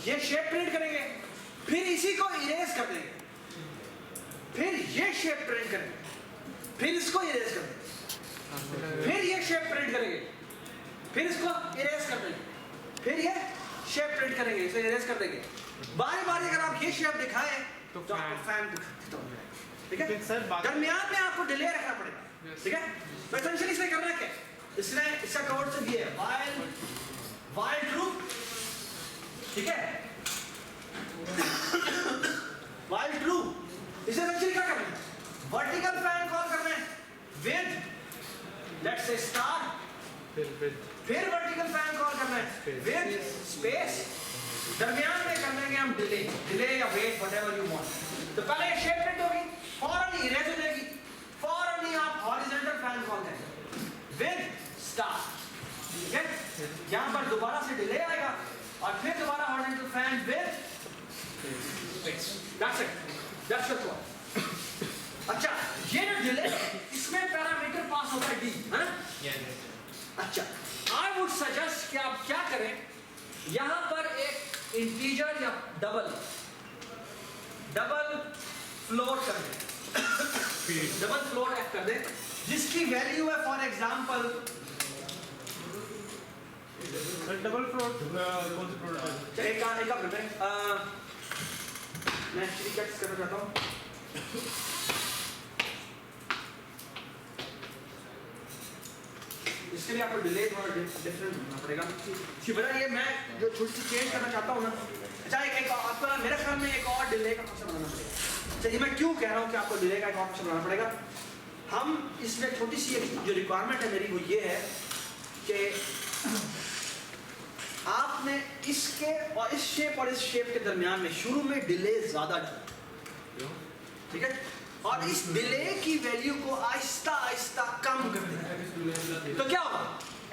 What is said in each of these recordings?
ये shape print करेंगे, फिर इसी को इरेज कर देंगे, फिर ये शेप प्रिंट करेंगे, फिर इसको इरेज कर देंगे, फिर ये शेप प्रिंट करेंगे, फिर इसको इरेज कर देंगे, फिर ये शेप प्रिंट करेंगे, इसे इरेज कर देंगे। बारी बारी अगर आप ये शेप दिखाएं तो आपको फैन दिखता हो जाएगा, ठीक है। दरमियान में आपको डिले रखना पड़ेगा, ठीक है। तो एसेंशियली इसने करना क्या, इसने इसका कोड से ये है while true, ठीक है। while true इसे एसेंशियली क्या करना है, वर्टिकल फैन कॉल करना है with let's say star, फिर वर्टिकल फैन कॉल करना है with स्पेस, दरमियान में करने के हम डिले या वेट व्हाटएवर यू वांट। तो पहले ये शेप प्रिंट होगी, फौरन ही इरेज हो जाएगी, फौरन ही आप हॉरिजॉन्टल फैन कॉल करेंगे विद स्टार, ठीक है। यहां पर दोबारा से डिले आएगा और फिर दोबारा horizontal fan with space, that's it, that's the code. अच्छा, ये जो डिले इसमें पैरामीटर पास होता है डी, है ना। अच्छा, आई वुड सजेस्ट कि आप क्या करें, यहां पर एक इंटीजर या डबल फ्लोट कर दें, डबल फ्लोट ऐड कर दें, जिसकी वैल्यू है फॉर एग्जांपल डबल फ्लोट कौन सी फ्लोट है? एक मिनट मैं एक्चुअली क्या करना चाहता हूँ, इसके लिए आपको डिले थोड़ा डिफरेंट होना पड़ेगा। बेटा ये मैं जो छोटी सी चेंज करना चाहता हूँ ना, अच्छा एक आपको ना मेरे ख्याल में एक और डिले का फंक्शन बनाना पड़ेगा। अच्छा ये मैं क्यों कह रहा हूँ कि आपको डिले का एक और फंक्शन बनाना पड़ेगा, हम इसमें छोटी सी जो रिक्वायरमेंट है मेरी वो ये है कि आपने इसके और इस शेप के दरमियान में शुरू में डिले ज्यादा डाला, ठीक है, और इस डिले की वैल्यू को आहिस्ता आहिस्ता कम कर देना। तो क्या होगा,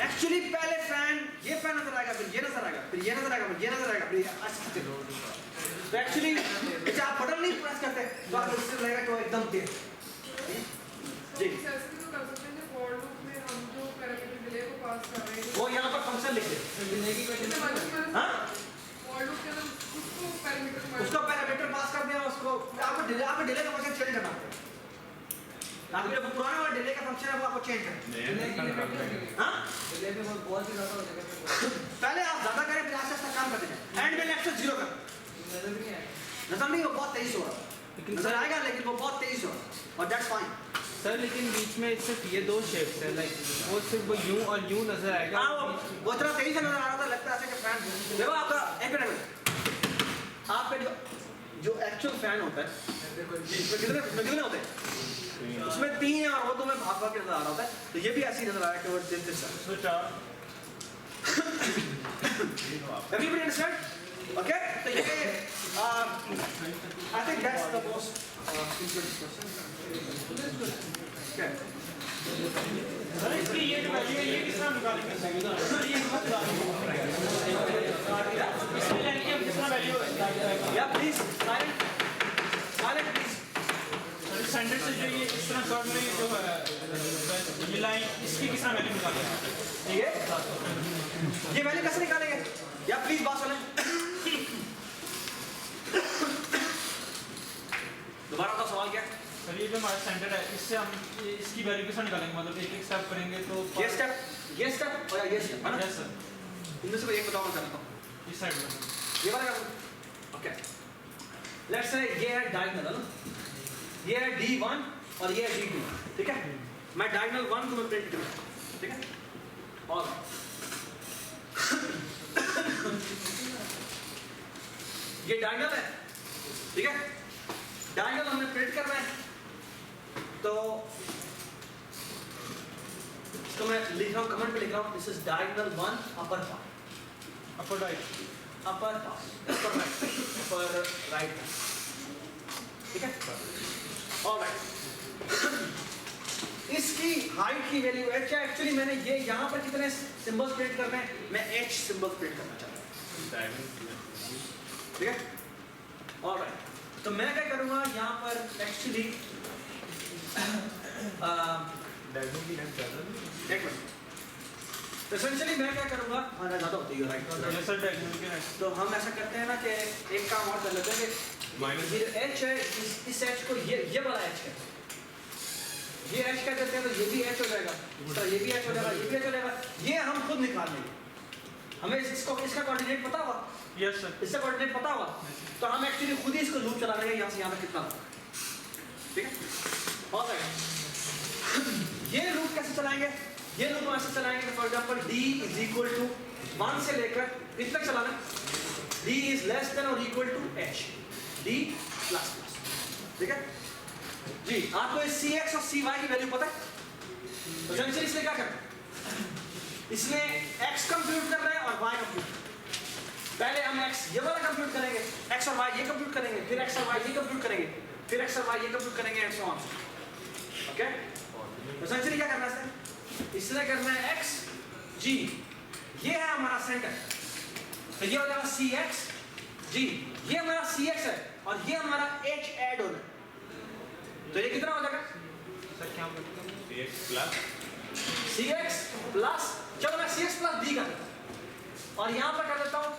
एक्चुअली पहले फैन ये फैन नजर आएगा, फिर ये नजर आएगा, फिर ये नजर आएगा, फिर ये नजर आएगा, फिर तो एक्चुअली जब आप बटन नहीं प्रेस करते तो आपको इससे लगेगा कि वो एकदम तेज जी। वो यहाँ पर फंक्शन लिख दे, उसका पैरामीटर पास कर दिया, उसको आपको डिले का फंक्शन चेंज करना पड़ेगा, आपको जो पुराना वाला डिले का फंक्शन है वो आपको चेंज करना। हाँ पहले आप ज्यादा करें फिर आस्ते आस्ते काम करते हैं, एंड में लेफ्ट से 0 कर नजर नहीं, वो बहुत तेज हो रहा नजर आएगा लेकिन वो बहुत तेज हो रहा और दैट्स फाइन सर। लेकिन बीच में सिर्फ ये दो शेप्स है, लाइक वो सिर्फ वो यूं और यूं नजर आएगा। हाँ वो इतना तेजी से नजर आ रहा था, लगता है कि फैन देखो आपका एक मिनट, आपका जो एक्चुअल फैन होता है कितने होते हैं, उसमें 3 है और वो तो मैं भाग के नजर आ रहा होता है, तो ये भी ऐसी नजर आ रहा है कि वो दिस 4 everybody understand? Okay, तो ये I think that's the most simple discussion. Okay. Sir इसकी ये जो वैल्यू है ये किस तरह निकालेंगे? सर ये मत इसमें लाइन की किस तरह वैल्यू है? या please silent please. Sir centre से जो ये इस तरह कर्व में जो है ये लाइन, इसकी किस तरह वैल्यू निकालेंगे? ठीक है, ये वैल्यू कैसे निकालेंगे? या प्लीज बात सुनें, दोबारा का सवाल क्या है? सर ये जो हमारा सेंटर है इससे हम इसकी वैल्यू किस तरह निकालेंगे, मतलब एक स्टेप करेंगे तो ये स्टेप और ये स्टेप है ना? Yes sir. इनमें से कोई एक बताओ, मैं करता हूं इस साइड में ये वाला कर। ओके लेट्स से ये है डायगोनल ना, ये है D1 और ये है D2, ठीक है। मैं डायगोनल 1 को मैं प्रिंट करूंगा, ठीक है, और ये डायगोनल है, ठीक है, डायगोनल हमने प्रिंट करना है, तो मैं लिख रहा हूँ, कमेंट पे लिख रहा हूँ, this is diagonal 1 upper part, upper right, upper right, ठीक है, ऑलराइट। इसकी हाइट की वैल्यू h है, एक्चुअली मैंने ये यहाँ पर कितने सिंबल्स प्रिंट करने हैं, मैं h सिंबल्स प्रिंट करना चाहता हूँ, ठीक है, ऑलराइट। तो मैं क्या करूँगा यहाँ पर एक्चुअली एक मिनट तो एसेंशियली मैं क्या करूँगा, हमारा ज़्यादा होती है राइट, यस सर डायगोनल के राइट। तो हम ऐसा करते हैं ना कि एक काम और कर लेते हैं कि माइनस ये एच है, इस एच को ये वाला एच है, ये एच कह देते हैं, तो ये भी एच हो जाएगा, तो ये भी एच हो जाएगा, ये भी एच हो जाएगा, ये हम खुद निकाल लेंगे। हमें इसको इसका कोऑर्डिनेट पता होगा, यस सर, इसका कोऑर्डिनेट पता होगा, तो हम एक्चुअली खुद ही इसको लूप चला लेंगे यहाँ से यहाँ तक कितना, ठीक है, हो जाएगा। ये लूप कैसे चलाएंगे, ये लूप हम ऐसे चलाएंगे कि for example d is equal to 1 से लेकर कितना चलाना, d इज लेस देन और equal to h, d plus plus, ठीक है जी। आपको इस cx और cy की वैल्यू पता है, तो एसेंशियली इसलिए क्या करना है, इसमें x कंप्यूट कर रहे हैं और y कंप्यूट, पहले हम x ये वाला कंप्यूट करेंगे, x और y ये कंप्यूट करेंगे, फिर x और y ये कंप्यूट करेंगे, फिर x और y ये कंप्यूट करेंगे एंड सो ऑन, ओके। तो एसेंशियली क्या करना है, इसलिए करना है x g, ये है हमारा सेंटर, तो ये हो जाएगा cx g, ये हमारा cx है और ये हमारा h ऐड होना है, तो ये कितना हो जाएगा सर क्या मतलब cx प्लस, चलो मैं cx प्लस d कर देता हूं और यहाँ पर कर देता हूँ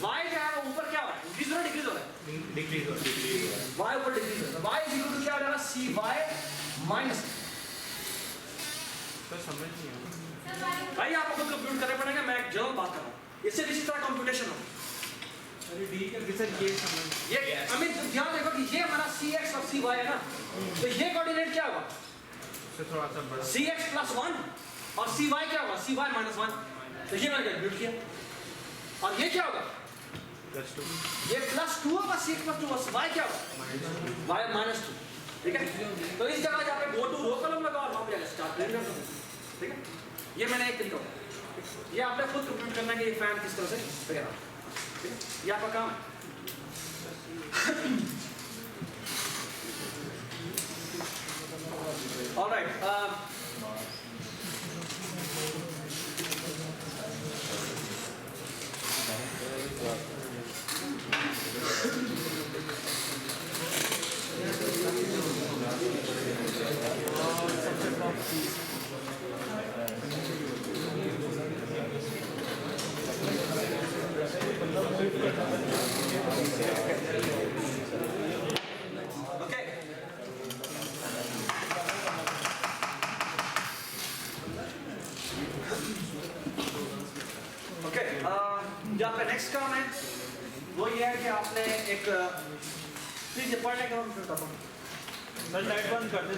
y जो है वो ऊपर क्या हो रहा है, इंक्रीज हो रहा है डिक्रीज हो रहा है, डिक्रीज हो y ऊपर डिक्रीज हो रहा है, y इज इक्वल टू क्या हो जाएगा cy माइनस, सर समझ नहीं आया भाई आपको खुद कंप्यूट करना पड़ेगा, मैं एक जनरल बात कर रहा हूँ, इससे इसी तरह कंप्यूटेशन हो, अरे डी का सर ये समझ ये अमित ध्यान देखो कि ये हमारा cx और cy है ना, तो ये कोऑर्डिनेट क्या होगा, सर थोड़ा सा बड़ा cx प्लस 1 और cy क्या होगा, cy माइनस 1, तो ये मैंने कंप्यूट किया, और ये क्या होगा, +2 ये +2 होगा, cx प्लस 2 और y क्या होगा, y माइनस 2, ठीक है। तो इस जगह जहाँ पे गो टू रो कॉलम लगा और वहाँ पे स्टार्ट कर दो, ठीक है। ये मैंने एक तरीका, ये आपने खुद कंप्यूट करना है कि ये फैन किस तरह से वगैरह, ठीक है, ये आपका काम है। ऑलराइट, ओके, जो आपका नेक्स्ट काम है वो ये है कि आपने एक प्लीज पढ़ने का हम करता हूँ, सर लाइट बंद कर दे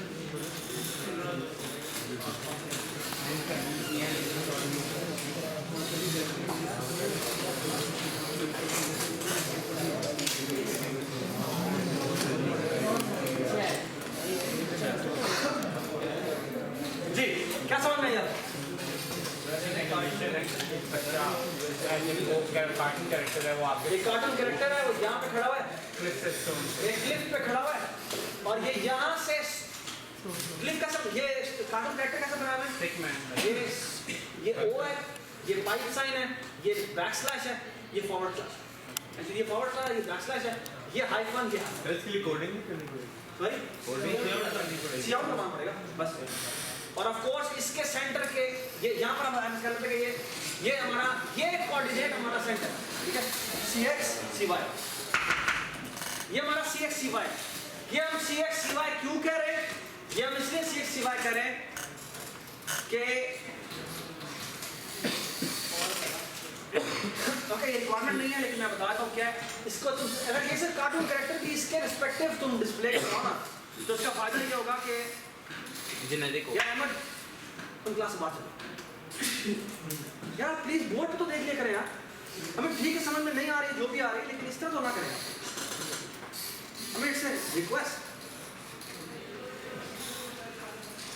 जी, क्या समझ में आया? कार्टून कैरेक्टर है वो आपके एक कार्टून कैरेक्टर है, वो यहाँ पे खड़ा हुआ है, एक क्लिफ पे खड़ा हुआ है और ये यहाँ से क्लिफ का सब, ये कार्टून कैरेक्टर कैसे बनाया है, स्टिक मैन ये ओ है, ये पाइप साइन है, ये बैकस्लैश है, ये फॉरवर्ड स्लैश, ये फॉरवर्ड स्लैश, ये बैकस्लैश है, ये हाइफन, ये इसके लिए कोडिंग नहीं करनी पड़ेगी, सॉरी कोडिंग सी आउट करना पड़ेगा बस। और ऑफ कोर्स इसके सेंटर के ये यहाँ पर हम कर लेते हैं कि ये हमारा ये कोऑर्डिनेट हमारा सेंटर, ठीक है, cx cy, ये हमारा cx cy, ये हम cx cy क्यों कह रहे हैं, ये हम इसलिए cx cy कह रहे हैं कि ओके, ये रिक्वायरमेंट नहीं है लेकिन मैं बताता हूँ क्या है इसको, तुम अगर ये सिर्फ कार्टून कैरेक्टर की इसके रिस्पेक्टिव तुम डिस्प्ले करो ना, तो उसका फायदा ये होगा कि यार अहमद तुम क्लास से बात चलो यार, प्लीज बोर्ड तो देख लिया करें यार, हमें ठीक है समझ में नहीं आ रही जो भी आ रही है, लेकिन इस तरह तो ना करें हमें, इट्स रिक्वेस्ट।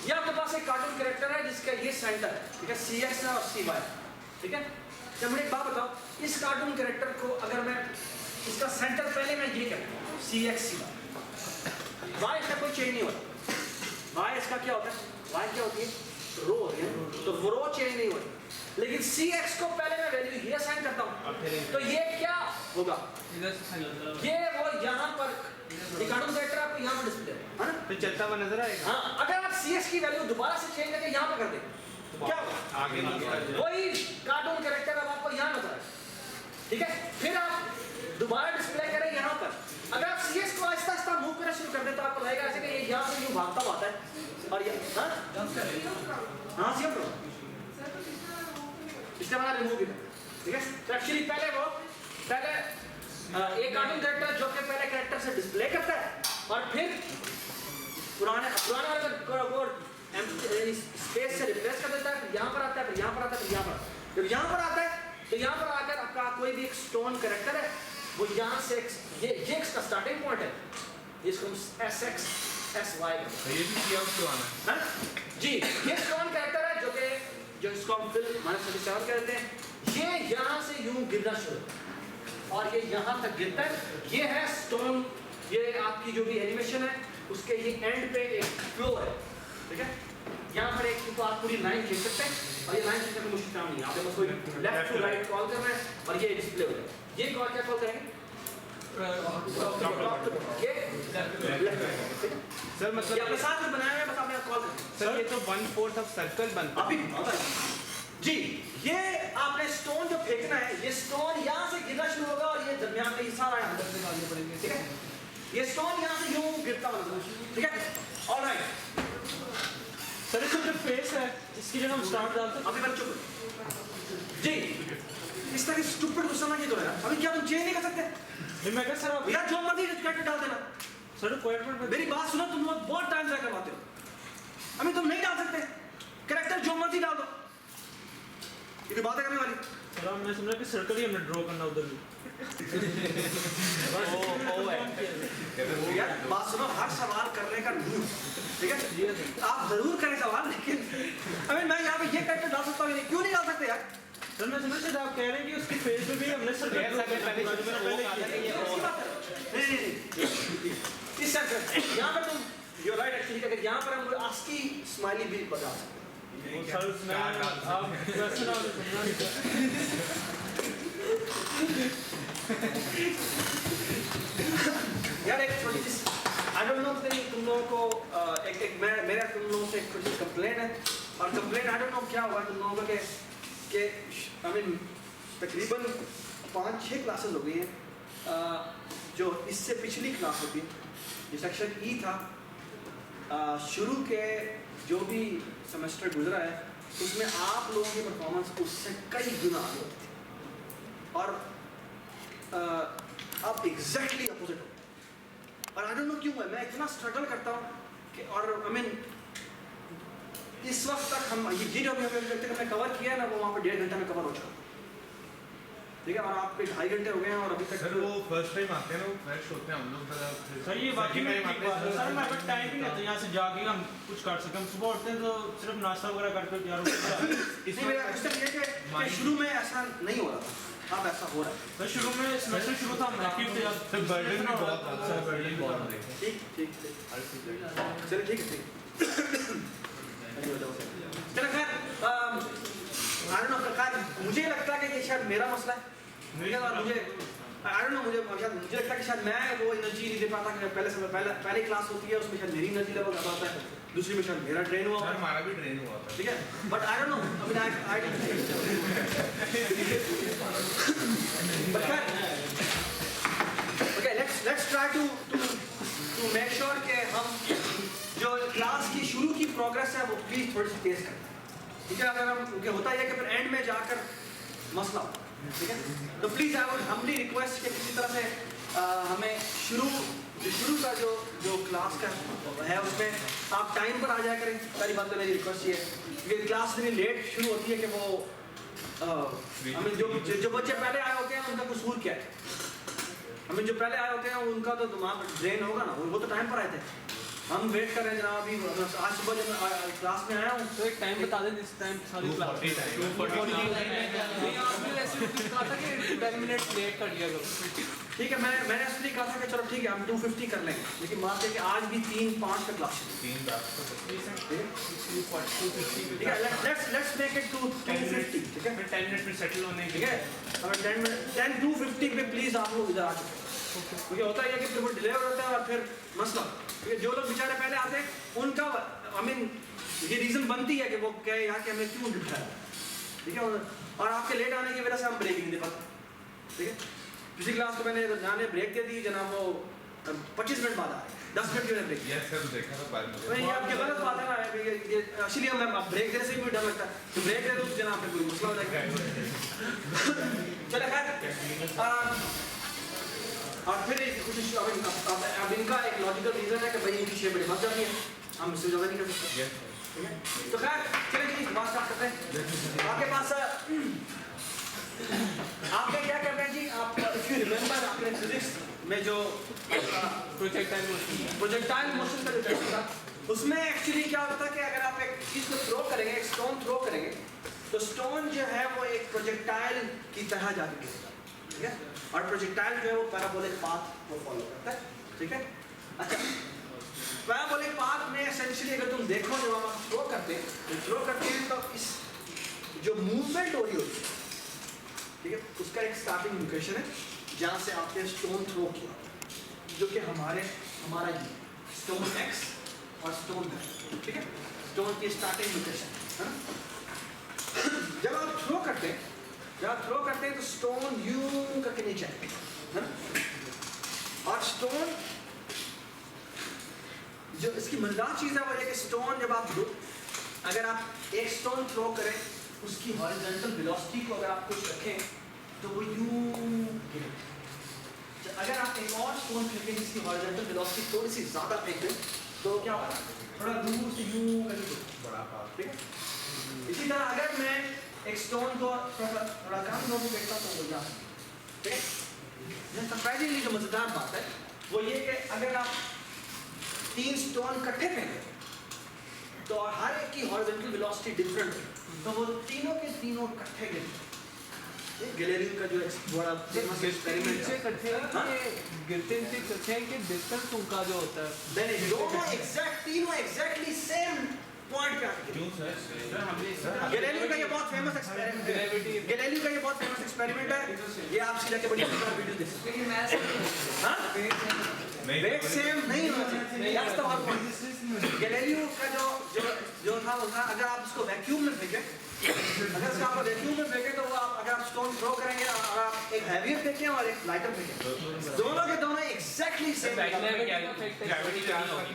ये आपके पास एक कार्टून कैरेक्टर है जिसका ये सेंटर है, ठीक है, cx है और cy, ठीक है। जब मुझे एक बात बताओ, इस कार्टून कैरेक्टर को अगर मैं इसका सेंटर पहले मैं ये कहता हूँ cx cy, y इसका कोई चेंज नहीं होता, y इसका क्या होता है, y क्या होती है, रो होती है, तो वो रो चेंज नहीं होती, लेकिन cx को पहले मैं वैल्यू ये असाइन करता हूँ, तो ये क्या होगा, ये वो यहाँ पर ये कार्टून कैरेक्टर आपको यहाँ पर डिस्प्ले है ना, तो चलता हुआ नजर आएगा। हाँ, अगर आप cx की वैल्यू दोबारा से चेंज करके यहाँ पे कर दें क्या होगा, आगे नहीं वही कार्टून कैरेक्टर अब आपको यहाँ नजर आए, ठीक है। फिर आप दोबारा डिस्प्ले करें यहाँ पर। अगर आप CS को आहिस्ता आहिस्ता मूव करना शुरू कर दें तो आपको लगेगा ऐसे कि ये यहाँ से यूँ भागता हुआ आता है और ये हाँ सी इसके बाद रिमूव भी कर, ठीक है। तो एक्चुअली पहले एक कार्टून कैरेक्टर जो कि पहले कैरेक्टर से डिस्प्ले करता है और फिर पुराने स्पेस से रिप्लेस कर देता है, फिर यहाँ पर आता है, फिर यहाँ पर आता है, फिर यहाँ पर आता है। जब यहाँ पर आता है तो यहाँ पर आकर आपका कोई भी एक स्टोन कैरेक्टर है, वो यहाँ से ये इसका स्टार्टिंग पॉइंट है, इसको SX SY ये भी किया क्यों आना है जी। ये स्टोन कैरेक्टर है जो इसको हम फिल्म -37 कहते हैं। ये यहाँ से यूं गिरना शुरू और ये यहाँ तक गिरता है। ये है स्टोन, ये आपकी जो भी एनिमेशन है उसके ये एंड पे एक फ्लो है, ठीक है। यहाँ पर एक तो आप पूरी लाइन खींच सकते हैं और ये लाइन खींचने में मुश्किल काम नहीं है। आप बस कोई लेफ्ट टू राइट कॉल करना है और ये डिस्प्ले हो जाएगा। ये कॉल क्या कॉल करेंगे? सर मतलब अपने साथ में बनाया है, बस आपने कॉल करना। सर ये तो 1/4 ऑफ सर्कल बनता अभी जी। ये आपने स्टोन जो फेंकना है, ये स्टोन यहाँ से गिरना शुरू होगा और ये दरमियान में सारा अंदर से डालने पड़ेंगे, ठीक है। ये स्टोन यहाँ से यूं गिरता हुआ, ठीक है। ऑलराइट सर इसका जो फेस है इसकी जगह हम स्टार्ट डालते हैं। अभी बन चुप जी। इस तरह की स्टूपिड गुस्सा ना की तो है अभी क्या तुम चेंज नहीं कर सकते मैं कह सर आप यार जो मर्जी कैरेक्टर डाल देना। सर क्वाइट में मेरी बात सुनो, तुम लोग बहुत टाइम ज़ाया करवाते हो। अभी तुम नहीं डाल सकते कैरेक्टर, जो मर्जी डाल दो। ये बात है करने वाली। सर मैं समझा कि सर्कल ही हमने ड्रॉ करना उधर भी। यार बात सुनो, हर सवाल करने का नहीं, ठीक है। आप जरूर करें सवाल, लेकिन मैं यहाँ पे ये कैरेक्टर डाल सकता हूँ, क्यों नहीं डाल सकते यार? सर मैं समझ सकता, आप कह रहे हैं कि उसके फेस पे भी हमने सर्कल नहीं इस यहाँ पर तुम यू राइट एक्चुअली, अगर यहाँ पर हम आस्की स्माइली भी बता सकते हैं। सर उसमें आप वैसे ना यार एक छोटी सी आई डोंट नो तुम लोगों को मेरा तुम लोगों से एक छोटी सी कंप्लेंट है। और कंप्लेंट आई डोंट नो क्या हुआ तुम लोगों के आई मीन तकरीबन 5-6 क्लासेस हो गई हैं जो इससे पिछली क्लास होती है, जो सेक्शन E था, शुरू के जो भी सेमेस्टर गुजरा है उसमें आप लोगों की परफॉर्मेंस उससे कई गुना आगे होती थी और अब एग्जैक्टली अपोजिट हो। और आई डोंट नो क्यों है, मैं इतना स्ट्रगल करता हूँ कि और आई मीन इस वक्त तक हम ये जो हमने कवर किया है ना, वो वहाँ पर 1.5 घंटा में कवर हो चुका, ठीक है। और आप 2.5 घंटे हो गए हैं और अभी तक सर वो फर्स्ट टाइम आते हैं ना, वो फ्रेश होते हैं हम लोग। सर ये बाकी में ठीक बात है सर, मैं टाइम ही नहीं होता यहाँ से जाके हम कुछ कर सकें। हम सुबह उठते हैं तो सिर्फ नाश्ता वगैरह करके तैयार होते हैं। इसमें मेरा क्वेश्चन ये है कि शुरू में ऐसा नहीं हो रहा था, अब ऐसा हो रहा है। सर शुरू में सेमेस्टर शुरू था, हम एक्टिव थे। सर बर्डन भी बहुत था, सर बर्डन बहुत था। ठीक चलो ठीक है, ठीक। चलो खैर आई डोंट नो, खैर मुझे लगता है कि ये शायद मेरा मसला है। मुझे आई डोंट नो, मुझे लगता है कि शायद मैं वो एनर्जी नहीं दे पाता कि पहले क्लास होती है उसमें शायद मेरी एनर्जी लेवल ज़्यादा होता है, दूसरी में शायद मेरा ड्रेन हुआ। सर हमारा भी ड्रेन हुआ था, ठीक है। But I don't know, I mean I okay, let's try to make sure कि हम जो क्लास की शुरू की प्रोग्रेस है वो प्लीज थोड़ी सी तेज करें, ठीक है। अगर हम क्योंकि होता है कि फिर एंड में जाकर मसला होता है, ठीक है। तो please I would humbly request कि किसी तरह से हमें शुरू का जो क्लास का है उसमें आप टाइम पर आ जाया करें। सारी बात तो मेरी रिक्वेस्ट ये है कि क्लास इतनी लेट शुरू होती है कि वो हमें जो बच्चे पहले आए होते हैं उनका कसूर क्या है? हमें जो पहले आए होते हैं उनका तो दिमाग ड्रेन होगा ना, वो तो टाइम पर आए थे। हम वेट कर रहे हैं जनाब, अभी आज सुबह जब क्लास में आया हूँ तो एक टाइम बता दें जिस टाइम सारी क्लास आपने ऐसे कहा था कि 10 मिनट लेट कर दिया करो, ठीक है। मैंने इसलिए कहा था कि चलो ठीक है हम 250 कर लेंगे, लेकिन मान लें कि आज भी 3-5 का क्लास है, ठीक है। लेट्स मेक इट टू 250, ठीक है। 10 मिनट में सेटल होने ठीक है, हमें 10-250 पे प्लीज आप लोग इधर आ जाओ, क्योंकि होता है कि फिर वो डिले हो जाता है और फिर मसला, ठीक है। जो लोग बेचारे पहले आते हैं उनका आई मीन ये रीज़न बनती है कि वो कहे यार कि हमें क्यों बिठाया, ठीक है, और आपके लेट आने की वजह से हम ब्रेक नहीं दे पाते, ठीक है। पिछली क्लास को मैंने जाने ब्रेक दे दी जनाब, वो 25 मिनट बाद आ रहे, 10 मिनट की मैंने ब्रेक यस सर देखा था बाद में। ये आपके गलत बात है ना, ये एक्चुअली हम ब्रेक देने से भी डर लगता है, तो ब्रेक दे दो जनाब पे कोई मसला हो जाएगा। चलो खैर, और फिर कुछ अब इनका एक लॉजिकल रीजन है कि भाई इनकी शेप बड़ी मत जाती है, हम इससे ज़्यादा नहीं कर सकते, ठीक है। तो खैर चलिए जी बात स्टार्ट करते हैं। आपके पास आपने क्या करना है जी, आप इफ यू रिमेंबर आपने फिजिक्स में जो प्रोजेक्टाइल मोशन का जो चैप्टर था, उसमें एक्चुअली क्या होता है कि अगर आप एक चीज़ को थ्रो करेंगे, एक स्टोन थ्रो करेंगे, तो स्टोन जो है वो एक प्रोजेक्टाइल की तरह जाके गिरेगा, ठीक है, और प्रोजेक्टाइल जो है वो पैराबोलिक पाथ को फॉलो करता है, ठीक है। अच्छा, पैराबोलिक पाथ में एसेंशियली अगर तुम देखो जब हम थ्रो करते हैं तो इस जो मूवमेंट हो रही होती है, ठीक है, उसका एक स्टार्टिंग लोकेशन है जहाँ से आपने स्टोन थ्रो किया, जो कि हमारा ये स्टोन एक्स और स्टोन वाई, ठीक है, स्टोन की स्टार्टिंग लोकेशन है ना। जब आप थ्रो करते हैं तो स्टोन यूं करके नीचे है ना, और स्टोन जो इसकी मजेदार चीज़ है वो ये कि स्टोन जब आप अगर आप एक स्टोन थ्रो करें, उसकी हॉरिजॉन्टल वेलोसिटी को अगर आप कुछ रखें तो वो यूं गिरे। अगर आप एक और स्टोन फेंकें जिसकी हॉरिजॉन्टल वेलोसिटी थोड़ी सी ज़्यादा फेंकें तो क्या होगा, थोड़ा दूर से यूं करके बड़ा पाथ, ठीक है। इसी तरह अगर मैं एक स्टोन को थोड़ा कम दूर फेंकता तो वो जा, ठीक है। सरप्राइजिंगली जो मज़ेदार बात है वो ये कि अगर आप 3 स्टोन इकट्ठे फेंकें तो हर एक की हॉरिजॉन्टल वेलोसिटी डिफरेंट है, तो वो तीनों के तीनों इकट्ठे गिरे। गैलेलियो का जो बड़ा फेमस एक्सपेरिमेंट है, गिरते हैं कि डिस्टेंस उनका जो होता है नहीं दोनों तीनों एग्जैक्टली सेम पॉइंट पे आके गिरे। गैलेलियो का ये बहुत फेमस एक्सपेरिमेंट है, ये आप सीधा के बड़ी वीडियो देख सकते हैं। वेट सेम नहीं होना चाहिए, that's the whole point. Galileo का जो था वो था अगर आप इसको वैक्यूम में फेंकें, तो वो आप अगर आप स्टोन थ्रो करेंगे और आप एक हैवियर फेंकें और एक लाइटर फेंकें, दोनों के दोनों एग्जैक्टली सेम। ग्रेविटी तो नहीं होगी।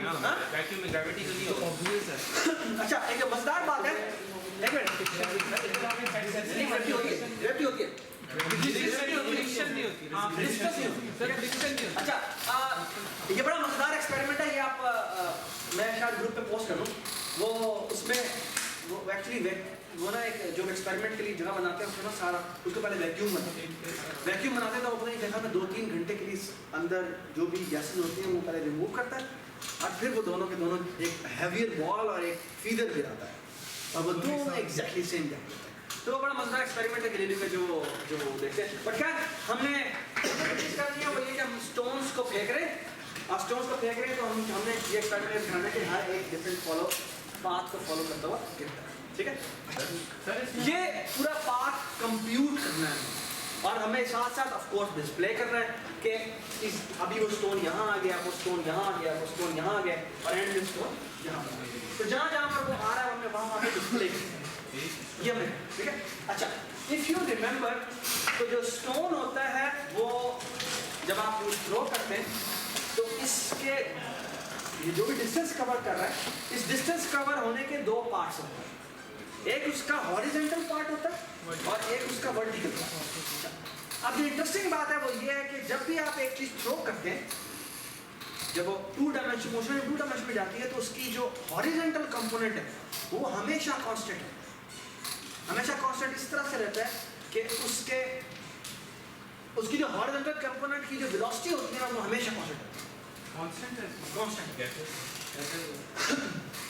अच्छा, एक मजेदार बात है, एक मिनट ग्रेविटी होती है, अच्छा, ये बड़ा मजेदार एक्सपेरिमेंट है, ये आप मैं शायद ग्रुप पे पोस्ट करूँ, वो उसमें वो एक्चुअली वो ना एक जो एक्सपेरिमेंट के लिए जगह बनाते हैं उसमें ना सारा उसको पहले वैक्यूम बनाते हैं तो अपनी जगह में 2-3 घंटे के लिए अंदर जो भी गैसेस होती हैं वो पहले रिमूव करता है, और फिर वो दोनों के दोनों एक हैवियर बॉल और एक फीदर गिराता है, और वो दोनों एग्जैक्टली सेम जाते हैं। तो बड़ा मजेदार एक्सपेरिमेंट है गैलेलियो का जो देखते हैं। बट क्या हमने कर दिया वो ये कि हम स्टोन्स को फेंक रहे हैं, तो हमने ये एक्सपेरिमेंट दिखाना है कि हर एक डिफरेंट पाथ को फॉलो करता हुआ गिरता है, ठीक है। ये पूरा पाथ कंप्यूट करना है और हमें साथ साथ ऑफ कोर्स डिस्प्ले करना है कि अभी वो स्टोन यहाँ आ गया, वो स्टोन यहाँ आ गया, वो स्टोन यहाँ आ गया, और एंड में स्टोन यहाँ आ गया। तो जहाँ पर वो आ रहा है हमने वहाँ पे डिस्प्ले ये हमें, ठीक है। अच्छा, इफ यू रिमेंबर तो जो स्टोन होता है वो जब आप थ्रो करते हैं तो इसके ये जो भी डिस्टेंस कवर कर रहा है, इस डिस्टेंस कवर होने के 2 पार्ट्स होते हैं, एक उसका हॉरिजॉन्टल पार्ट होता है और एक उसका वर्टिकल पार्ट। अब जो इंटरेस्टिंग बात है वो ये है कि जब भी आप एक चीज थ्रो करते हैं, जब वो 2 डायमेंशन मोशन 2 डायमेंशन में जाती है तो उसकी जो हॉरिजॉन्टल कंपोनेंट है वो हमेशा कांस्टेंट है, हमेशा कांस्टेंट इस तरह से रहता है कि उसकी जो हॉरिजॉन्टल कंपोनेंट की जो वेलोसिटी होती है ना वो हमेशा कांस्टेंट है,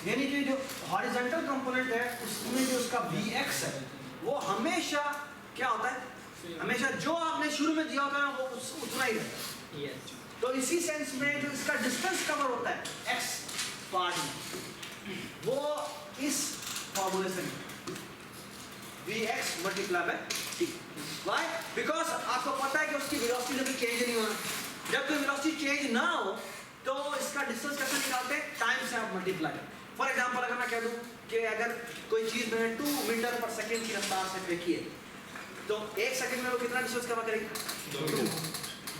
यानी कि जो हॉरिजॉन्टल कंपोनेंट है उसमें जो उसका Vx है वो हमेशा क्या होता है, हमेशा जो आपने शुरू में दिया होता है वो उतना ही रहता है। तो इसी सेंस में जो इसका डिस्टेंस कवर होता है x पार्ट वो इस फॉर्मूले से Vx multiply by t। Why? Because आपको पता है कि उसकी वेलोसिटी कभी चेंज नहीं होना, जब कोई वेलोसिटी चेंज ना हो तो इसका डिस्टेंस कैसे निकालते हैं, टाइम से आप मल्टीप्लाई। फॉर एग्जाम्पल अगर मैं कह दूँ कि अगर कोई चीज़ मैंने 2 मीटर पर सेकेंड की रफ्तार से फेंकी है तो 1 सेकंड में वो कितना डिस्टेंस कवर करेगी?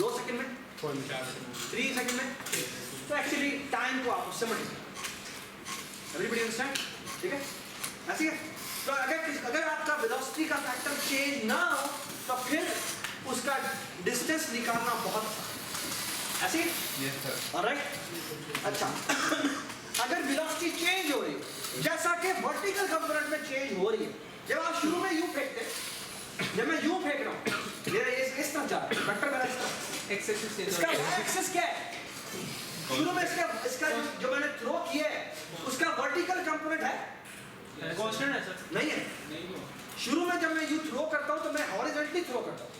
2 सेकंड में, 3 सेकंड में। तो एक्चुअली टाइम को आप उससे मल्टीप्लाई, एवरीबॉडी अंडरस्टैंड? ठीक है, ऐसी है। तो अगर आपका वेलोसिटी का फैक्टर चेंज ना हो तो फिर उसका डिस्टेंस निकालना बहुत ऐसी है। Yes sir. ऑलराइट, अच्छा अगर वेलोसिटी चेंज हो रही है जैसा कि वर्टिकल कंपोनेंट में चेंज हो रही है, जब आप शुरू में यूं फेंकते हैं, जब मैं यूं फेंक रहा हूं मेरा इस तरफ जा रहा है वेक्टर मेरा इस तरफ, एक्स एक्सिस चेंज इसका एक्सिस क्या है? शुरू में इसका जो मैंने थ्रो किया है उसका वर्टिकल कंपोनेंट है कांस्टेंट है सर? नहीं है। शुरू में जब मैं यू थ्रो करता हूं तो मैं हॉरिजॉन्टली थ्रो करता हूं।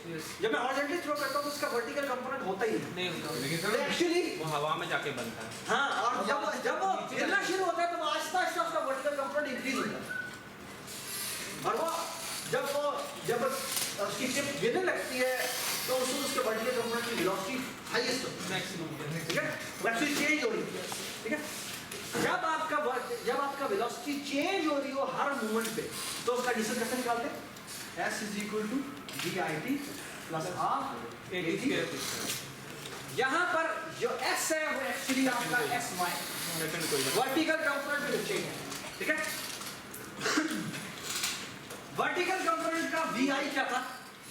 जब मैं हॉरिजॉन्टली थ्रो करता हूं तो उसका वर्टिकल कंपोनेंट होता ही नहीं होता। लेकिन नहीं सर एक्चुअली। वो हवा में जाके बनता है। हाँ, और जब वो गिरना शुरू होता है तो वो आहिस्ता आहिस्ता उसका वर्टिकल कंपोनेंट इंक्रीज होता है और वो जब उसकी टिप गिरने लगती है तो उसके वर्टिकल कंपोनेंट की वेलोसिटी हाईएस्ट होती है, मैक्सिमम। ठीक है, वेलोसिटी चेंज हो रही है, ठीक है। जब आपका वेलोसिटी चेंज हो रही हो हर मूवमेंट पे तो उसका डिस्टेंस कैसे निकालते हैं? S = VIT + half AT। यहाँ पर जो S है वो एक्चुअली आपका SY वर्टिकल कंपोनेंट में चेंज है, ठीक है। वर्टिकल कंपोनेंट का VI क्या था?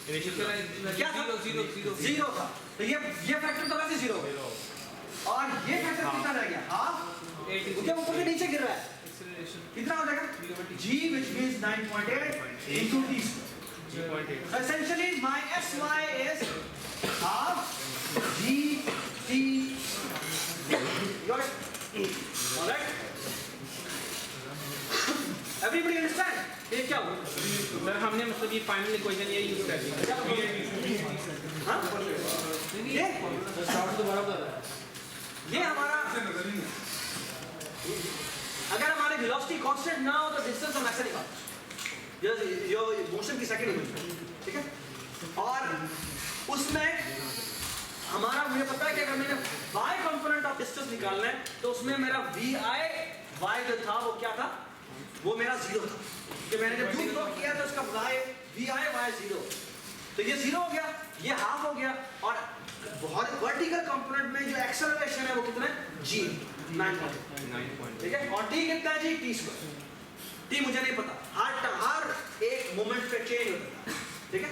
क्या था? जीरो था। तो ये फैक्टर तो वैसे जीरो है और ये फैक्टर कितना रह गया? हाफ क्योंकि ऊपर से नीचे गिर रहा है, कितना हो जाएगा? G which means 9.8 into T square. So essentially my SY is half GT. Got it? All right? Everybody understand? ये क्या हुआ? सर हमने मतलब ये फाइनल इक्वेशन ये यूज कर दी। हाँ? ये साउंड तो बराबर है। ये हमारा अगर हमारे वेलोसिटी कांस्टेंट ना हो तो डिस्टेंस हम ऐसे निकालते हैं, जो मोशन की सेकंड इक्वेशन, ठीक है। और उसमें हमारा मुझे पता है कि अगर मैंने y कंपोनेंट ऑफ डिस्टेंस निकालना है तो उसमें मेरा vi y जो था वो क्या था? वो मेरा जीरो था कि मैंने जब यू थ्रो किया तो उसका vi y जीरो, तो ये जीरो हो गया, ये हाफ हो गया और वर्टिकल कंपोनेंट में जो एक्सेलरेशन है वो कितना है? g 9. ठीक है, और t कितना है जी? t square. t मुझे नहीं पता, हर एक मोमेंट पे चेंज होता है, ठीक है।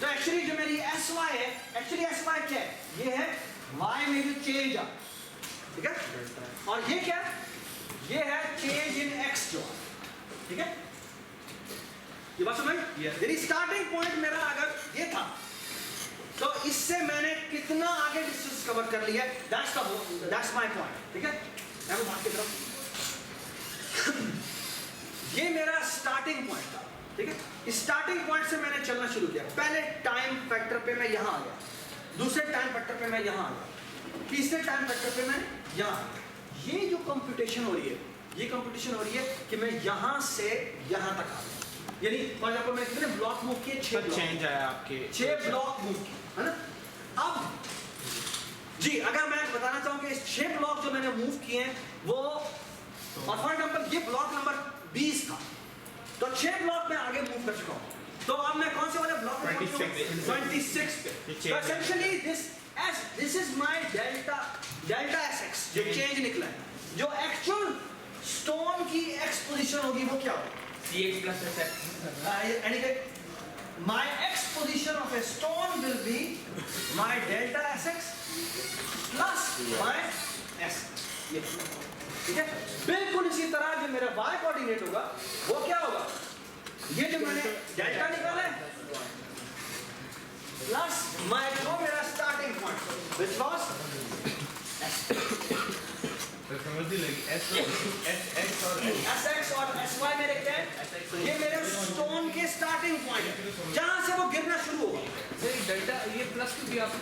तो एक्चुअली जो मेरी sy है, एक्चुअली sy क्या है? ये है y में जो चेंज आ, ठीक है। और ये क्या है? ये है चेंज इन x जो, ठीक है। ये बात समझ? मेरी स्टार्टिंग पॉइंट मेरा अगर ये था तो इससे मैंने कितना आगे डिस्टेंस कवर कर लिया, दैट्स माय पॉइंट, ठीक है। मैं भाग की तरफ, ये मेरा स्टार्टिंग पॉइंट था, ठीक है। इस स्टार्टिंग पॉइंट से मैंने चलना शुरू किया। पहले टाइम फैक्टर पे मैं यहाँ आ गया, दूसरे टाइम फैक्टर पे मैं यहाँ आ गया, तीसरे टाइम फैक्टर पे मैं यहाँ आ गया। ये जो कंप्यूटेशन हो रही है, ये कंप्यूटेशन हो रही है कि मैं यहाँ से यहाँ तक आ गया, यानी फॉर एग्जांपल मैं कितने ब्लॉक मूव किए? 6 ब्लॉक चेंज आया आपके 6 ब्लॉक मूव किए, है ना। अब जी अगर मैं बताना चाहूँ कि 6 ब्लॉक जो मैंने मूव किए हैं वो, और फॉर एग्जांपल ये ब्लॉक नंबर 20 था तो 6 ब्लॉक में आगे मूव कर चुका हूँ, तो अब मैं कौन से वाले ब्लॉक में 26 पे। तो essentially this is my delta SX जो चेंज निकला है, जो एक्चुअल स्टोन की एक्स पोजीशन होगी वो क्या होगी? CX + SX। यानी कि my x position of a stone will be my delta SX plus my S, ये ठीक है। बिल्कुल इसी तरह जो मेरा y कोऑर्डिनेट होगा वो क्या होगा? ये जो मैंने डेल्टा निकाला है प्लस my जो मेरा स्टार्टिंग पॉइंट which was तो समझ ही लगी SX और SX और SY मेरे क्या है? ये मेरे स्टोन के स्टार्टिंग पॉइंट है जहां से वो गिरना शुरू होगा। सर डेल्टा ये प्लस क्यों दिया आपने?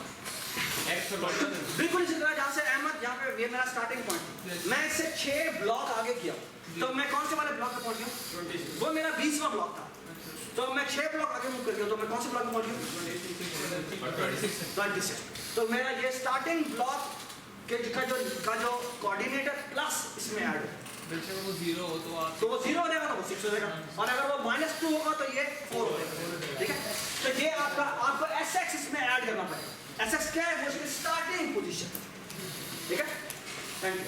X और बिल्कुल इसी तरह जहाँ से अहमद यहाँ पे ये मेरा स्टार्टिंग पॉइंट है, मैं इससे 6 ब्लॉक आगे किया तो मैं कौन से वाले ब्लॉक पे पहुँच गया? वो मेरा 20वां ब्लॉक था, तो मैं 6 ब्लॉक आगे मूव कर गया तो मैं कौन से ब्लॉक में पहुँच गया? 26। तो मेरा ये स्टार्टिंग ब्लॉक का जो कोऑर्डिनेटर प्लस इसमें ऐड बेशक वो 0 हो तो आप तो वो 0 हो जाएगा तो वो 6 हो जाएगा, और अगर वो -2 होगा तो ये 4 हो जाएगा, ठीक है। तो ये आपको SX इसमें ऐड करना पड़ेगा। SX क्या है? वो इसकी स्टार्टिंग पोजीशन, ठीक है। Thank you.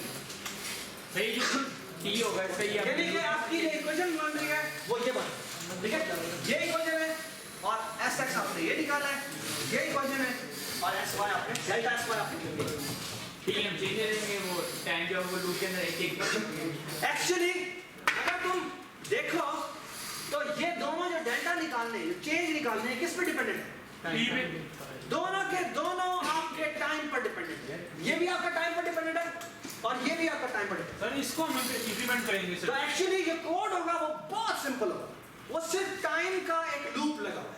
सही जो टी होगा सही है। यानी कि आपकी जो इक्वेशन बन रही है वो ये बन, ठीक है। ये इक्वेशन है और SX आपने ये निकाला है, ये इक्वेशन है, और SY आपने डेल्टा SY आपने लिख दिया। टी हम चेंज करेंगे वो टाइम जो वो लूप के अंदर एक एक्चुअली अगर तुम देखो तो ये दोनों जो डेल्टा निकालने हैं, चेंज निकालने हैं, किस पे डिपेंडेंट है? टी पे दोनों के दोनों आपके टाइम पर डिपेंडेंट है। ये भी आपका टाइम पर डिपेंडेंट है और ये भी आपका टाइम पर डिपेंडेंट सर इसको हम इंप्लीमेंट करेंगे है। तो सर। एक्चुअली ये कोड होगा वो बहुत सिंपल होगा, वो सिर्फ टाइम का एक लूप लगा हुआ है,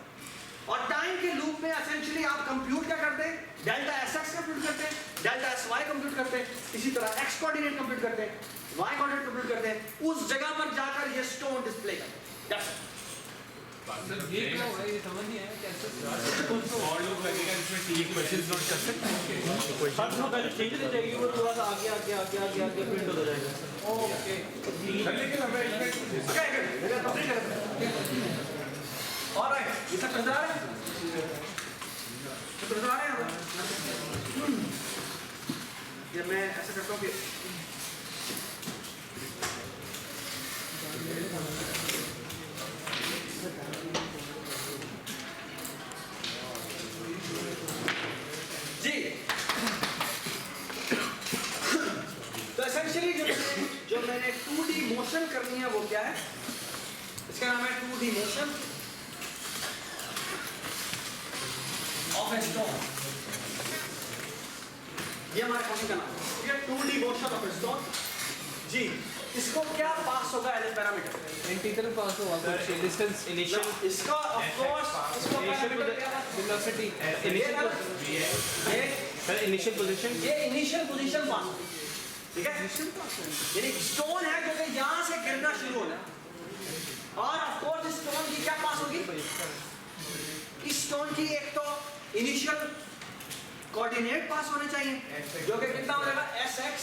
और टाइम के लूप में एसेंशियली आप कंप्यूट क्या करते हैं? डेल्टा SX कंप्यूट करते हैं, डेल्टा SY कंप्यूट करते हैं, इसी तरह X कोऑर्डिनेट कंप्यूट करते हैं, Y कोऑर्डिनेट कंप्यूट करते हैं, उस जगह पर जाकर ये स्टोन डिस्प्ले करते हैं। सर ये क्या होगा, ये समझ नहीं आया कैसे और लोग लगेगा इसमें टी क्वेश्चंस नोट कर सकते हैं। हर समय पहले चेंज नहीं जाएगी, वो थोड़ा सा आगे आगे आगे आगे आगे प्रिंट हो जाएगा। ओके लेकिन हमें इसमें ऑलराइट, ये सब समझ आ रहा है? समझ आ रहे हैं? ये मैं ऐसा करता हूँ कि जी, तो एसेंशियली जो मैंने 2D मोशन करनी है वो क्या है? इसका नाम है 2D motion of a stone. ये हमारे क्वेश्चन का नाम है, ये 2D motion of a stone. जी, इसको क्या पास होगा एज ए पैरामीटर? इंटीग्रल पास होगा कुछ डिस्टेंस इनिशियल इसका ऑफ कोर्स इसको पैरामीटर क्या है? वेलोसिटी ये सर इनिशियल पोजीशन ये इनिशियल पोजीशन पास होगी, ठीक है। यानी स्टोन है जो कि यहाँ से गिरना शुरू होना है, और ऑफ कोर्स स्टोन की क्या पास होगी? इस स्टोन की एक तो इनिशियल कोऑर्डिनेट पास होने चाहिए जो कि कितना हो जाएगा? SX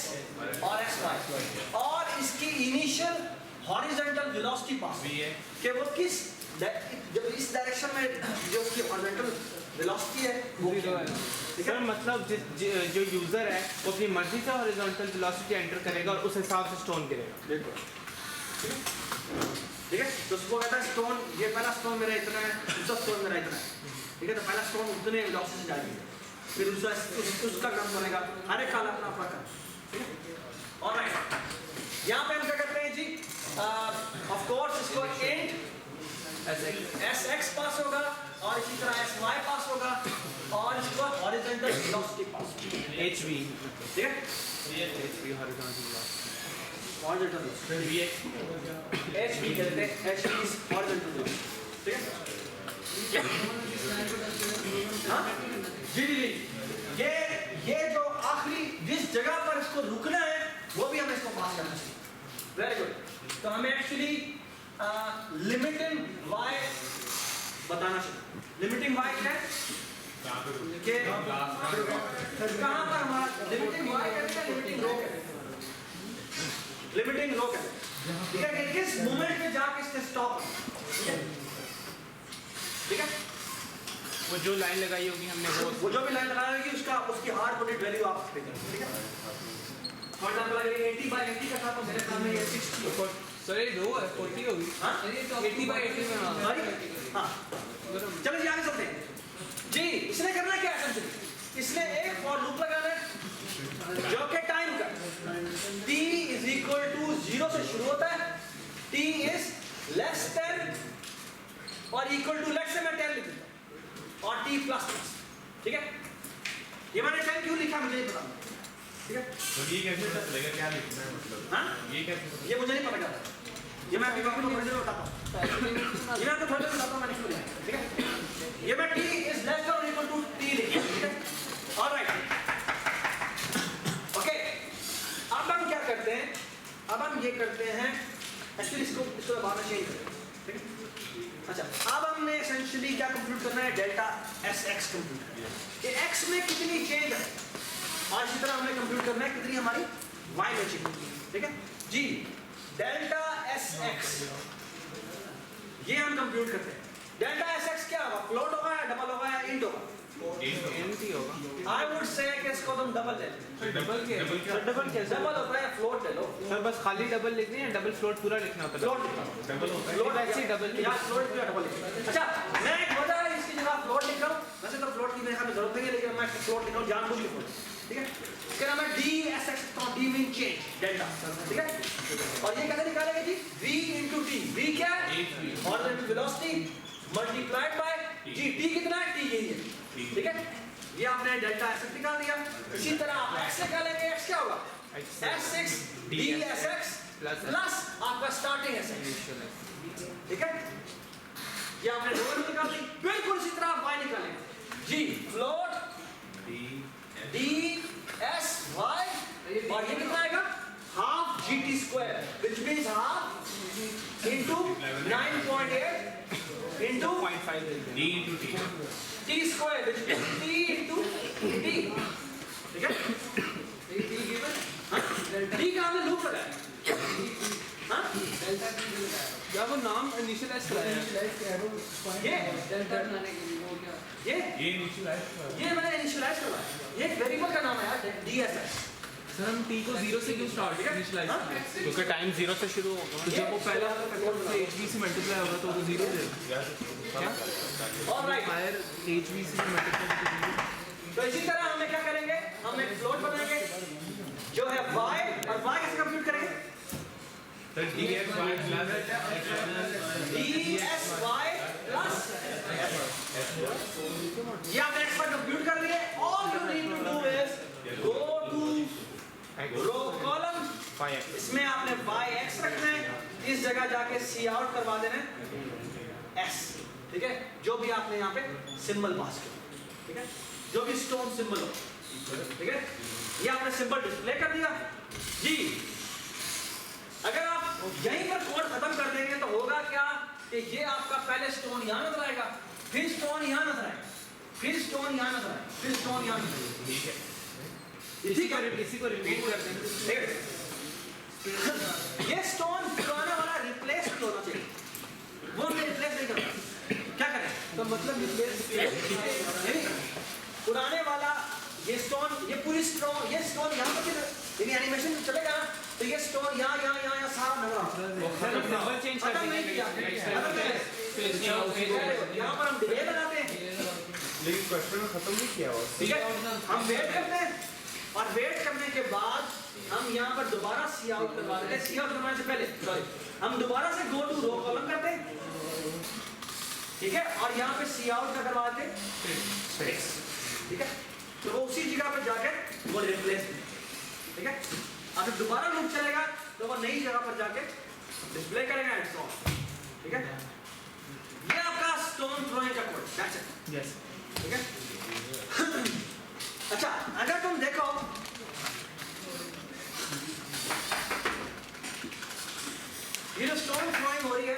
और SY, और इसकी इनिशियल हॉरिजॉन्टल वेलोसिटी पास कि वो किस जब इस डायरेक्शन में जो उसकी हॉरिजॉन्टल वेलोसिटी है वो 0 है। सर मतलब जो यूजर है वो अपनी मर्जी से हॉरिजॉन्टल वेलोसिटी एंटर करेगा और उस हिसाब से स्टोन गिरेगा। बिल्कुल, ठीक है। तो उसको कहता है स्टोन, ये पहला स्टोन मेरा इतना है, दूसरा स्टोन मेरा इतना है, ठीक है। तो पहला स्टोन उतने वेलोसिटी से जाएगी, फिर उसका काम करेगा, हर एक का अपना अपना काम, ठीक है। ऑलराइट, यहाँ पे हम क्या करते हैं जी? ऑफ कोर्स इसको एंड SX पास होगा और इसी तरह SY पास होगा और इसको हॉरिजॉन्टल वेलोसिटी पास होगी, HV ठीक है। HV horizontal velocity horizontal velocity HV कहते हैं, HV इज हॉरिजॉन्टल वेलोसिटी, ठीक है। हाँ जी जी जी, ये जो आखिरी जिस जगह पर इसको रुकना है वो भी हमें इसको पास करना चाहिए। Very good. तो हमें एक्चुअली लिमिटिंग y बताना चाहिए। लिमिटिंग y क्या है? कि कहाँ पर हमारा लिमिटिंग y कहते हैं, लिमिटिंग रो कहते हैं, लिमिटिंग रो कहते हैं, ठीक है। कि किस मोमेंट में जाके इसने स्टॉप, ठीक है। वो जो लाइन लगाई होगी हमने वो जो भी लाइन लगाई होगी उसका उसकी हार्ड कोडेड वैल्यू आप देखेंगे, ठीक है। फॉर एग्जांपल अगर 80/80 का था तो मेरे सामने ये 60 सर ये 2 है 40 होगी। हाँ? ये तो 80/80 में हाँ। सॉरी, हाँ चलो जी आगे चलते हैं जी। इसने करना क्या है? इसने एक फॉर लूप लगाना है जो कि टाइम का t = 0 से शुरू होता है, t is less than और equal to, लेट्स से मैं 10 लिख देता हूं और t प्लस, ठीक है। ये मैंने 10 क्यों लिखा मुझे नहीं पता, ठीक है। तो ये कैसे पता चलेगा क्या लिखना है? मतलब हाँ? ये कैसे? ये मुझे नहीं पता चलता, ये मैं आपको थोड़ी देर में बताता हूँ, ये मैं आपको थोड़ी देर में बताता हूँ मैंने क्यों लिखा, ठीक है। ये मैं t is less than or equal to t लिखा, ठीक है। Alright, okay. अब हम क्या करते हैं? अब हम ये करते हैं एक्चुअली इसको बाद में चेंज करें, ठीक है। अच्छा, अब हमने एसेंशियली क्या कंप्यूट करना है? डेल्टा SX कंप्यूट करना है कि x में कितनी चेंज है, और इसी तरह हमने कंप्यूट करना है कितनी हमारी y में चेंज, ठीक है जी। डेल्टा एस एक्स, ये हम कंप्यूट करते हैं। डेल्टा एस एक्स क्या होगा, फ्लोट होगा या डबल होगा या इंट होगा? एनटी होगा। आई वुड से कि इसको तुम डबल ले लो। डबल क्या है? सर डबल कैसे? डबल होता है, फ्लोट ले लो। सर बस खाली डबल लिखनी है, डबल फ्लोट पूरा लिखना होता है? फ्लोट डबल होता है। फ्लोट ऐसे ही डबल या फ्लोट या डबल। अच्छा मैं एक वजह है इसकी जगह फ्लोट लिख रहा हूँ, वैसे तो फ्लोट की मेरे ख्याल में जरूरत नहीं है, लेकिन मैं फ्लोट लिख रहा हूँ जानबूझ के फ्लोट, ठीक है। इसका नाम है D S x, D mean change delta, ठीक है। और ये कैसे निकालेंगे जी, v into t, v क्या है, horizontal velocity multiplied by g, t कितना है, t यही है, ठीक है। ये आपने डेल्टा एस एक्स निकाल दिया। इसी तरह आप x निकालेंगे, x क्या होगा, s6 dsx प्लस आपका स्टार्टिंग s, ठीक है। ये आपने डबल निकाल दी। बिल्कुल इसी तरह आप y निकालेंगे, g float d s y, और ये कितना आएगा, half gt square, which means half into 9.8 into 0.5 D into T. t square, which means t into t, ठीक है। t का हमने लूप लगाया, हाँ या वो नाम इनिशियल एस कराया ये ये इनिशियलाइज ये मैंने इनिशियलाइज करवाया, ये एक वेरिएबल का नाम है यार, DSS। सर हम टी को 0 से क्यों स्टार्ट इनिशियलाइज करें? क्योंकि टाइम 0 से शुरू होगा। तो जब वो पहला एचवी से मल्टीप्लाई होगा तो वो 0 देगा। ऑलराइट, हायर एचवी से मल्टीप्लाई तो तो इसी तरह हमें क्या करेंगे, हम एक फ्लोट बनाएंगे जो है y, और y कैसे कंप्यूट करेंगे, तो DSY प्लस DSY प्लस ये आपने x पर कंप्यूट कर लिए। All you need to do is go to row column, इसमें आपने yx रखना है, इस जगह जाके सी आउट करवा देना है s, ठीक है। जो भी आपने यहाँ पे सिंबल पास किया, ठीक है, जो भी स्टोन सिंबल हो, ठीक है। ये आपने सिंबल डिस्प्ले कर दिया जी। अगर आप यहीं पर कोड खत्म कर देंगे तो होगा क्या कि ये आपका पहले स्टोन यहाँ नजर आएगा, फिर स्टोन यहाँ नजर आएगा, फिर स्टोन यहाँ नजर आएगा, फिर स्टोन यहाँ नजर आएगा, ठीक है। इसी को रिपीट करते हैं। ठीक है। ये स्टोन पुराना वाला रिप्लेस नहीं होना चाहिए, वो हमने रिप्लेस नहीं करना। क्या करें, तो मतलब नहीं, पुराने वाला ये स्टोन, ये पूरी स्टोन, ये स्टोन यहाँ पर यदि एनिमेशन चलेगा तो ये स्टोन यहाँ सारा नजर आता है। नंबर चेंज कर खत्म नहीं किया, खत्म नहीं किया। यहाँ पर हम डिले लगाते हैं, लेकिन क्वेश्चन में खत्म नहीं किया हुआ। ठीक है। हम वेट करते हैं और वेट करने के बाद हम यहाँ पर दोबारा सी आउट करवा देते हैं। सी आउट करवाने से पहले सॉरी हम दोबारा से गो टू रो कॉलम करते हैं, ठीक है, और यहाँ पे सी आउट का करवा के स्पेस, ठीक है। तो वो उसी जगह पे जाके वो रिप्लेस, ठीक है। अगर दोबारा लूप चलेगा तो वो नई जगह पर जाके डिस्प्ले करेगा एंड सो ऑन, ठीक है। ये आपका स्टोन थ्रोइंग का कोड, दैट्स इट, यस, ठीक है। अच्छा अगर तुम देखो ये जो स्टोन थ्रोइंग हो रही है,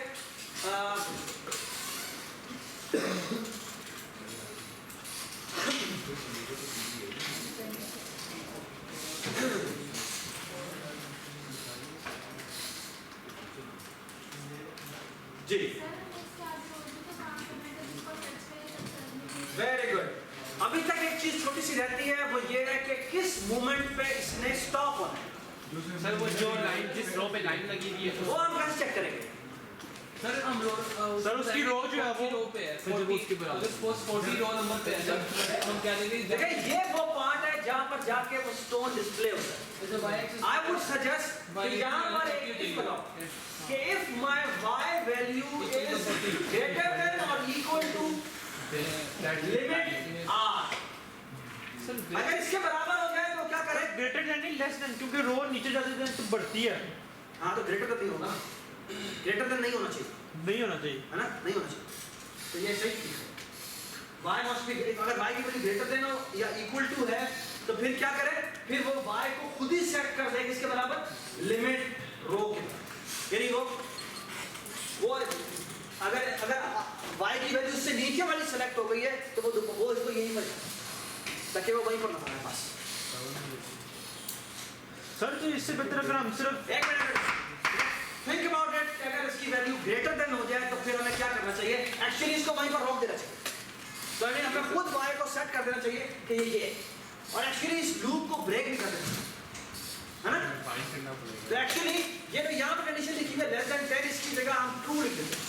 जी वेरी गुड। अभी तक एक चीज छोटी सी रहती है, वो ये है कि किस मोमेंट पे इसने स्टॉप होना है, सर वो जो लाइन जिस रो पे लाइन लगी हुई है वो हम कैसे चेक करेंगे। सर हम सर उसकी रो जो है वो रो पे है 40 अगर सपोज 40 रो नंबर पे है जब हम क्या देंगे देखिए ये वो पार्ट है जहाँ पर जाके वो स्टोन डिस्प्ले होता है। जैसे y axis I would suggest कि यहाँ पर एक चीज बताओ कि if my y value is greater than और इक्वल टू लिमिट r, अगर इसके बराबर हो जाए तो क्या करें, ग्रेटर देन लेस देन, क्योंकि रो नीचे जाते जाते तो बढ़ती है। हाँ तो ग्रेटर देन नहीं होगा, ग्रेटर देन नहीं होना चाहिए, नहीं होना चाहिए, है ना, नहीं होना चाहिए। तो ये सही चीज है। y मस्ट बी, अगर y की वैल्यू ग्रेटर देन हो या इक्वल टू है तो फिर क्या करें, फिर वो y को खुद ही सेट कर देगा किसके बराबर, लिमिट रो के बराबर। यानी वो अगर y की वैल्यू उससे नीचे वाली सेलेक्ट हो गई है तो वो इसको यहीं पर ताकि वो वहीं पर लगाना है बस। सर तो इससे बेहतर अगर हम सिर्फ एक मिनट ग्रेटर देन हो जाए तो फिर हमें क्या करना चाहिए? एक्चुअली इसको वहीं पर रोक देना चाहिए। तो हमें खुद y को सेट कर देना चाहिए कि ये और एक्चुअली इस लूप को ब्रेक नहीं कर देना, है ना? तो एक्चुअली ये तो यहाँ पर कंडीशन लिखी है लेस देन 10, इसकी जगह हम ट्रू लिख देते हैं।